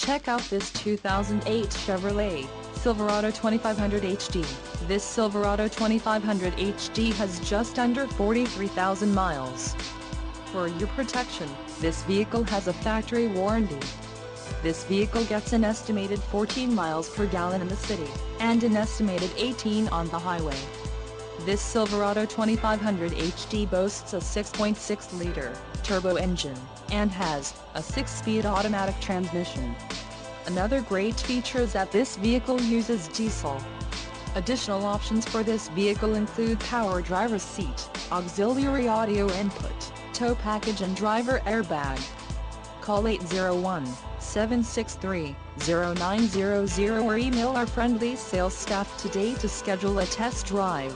Check out this 2008 Chevrolet Silverado 2500 HD. This Silverado 2500 HD has just under 43,000 miles. For your protection, this vehicle has a factory warranty. This vehicle gets an estimated 14 miles per gallon in the city, and an estimated 18 on the highway. This Silverado 2500 HD boasts a 6.6-liter turbo engine, and has a 6-speed automatic transmission. Another great feature is that this vehicle uses diesel. Additional options for this vehicle include power driver's seat, auxiliary audio input, tow package and driver airbag. Call 801-763-0900 or email our friendly sales staff today to schedule a test drive.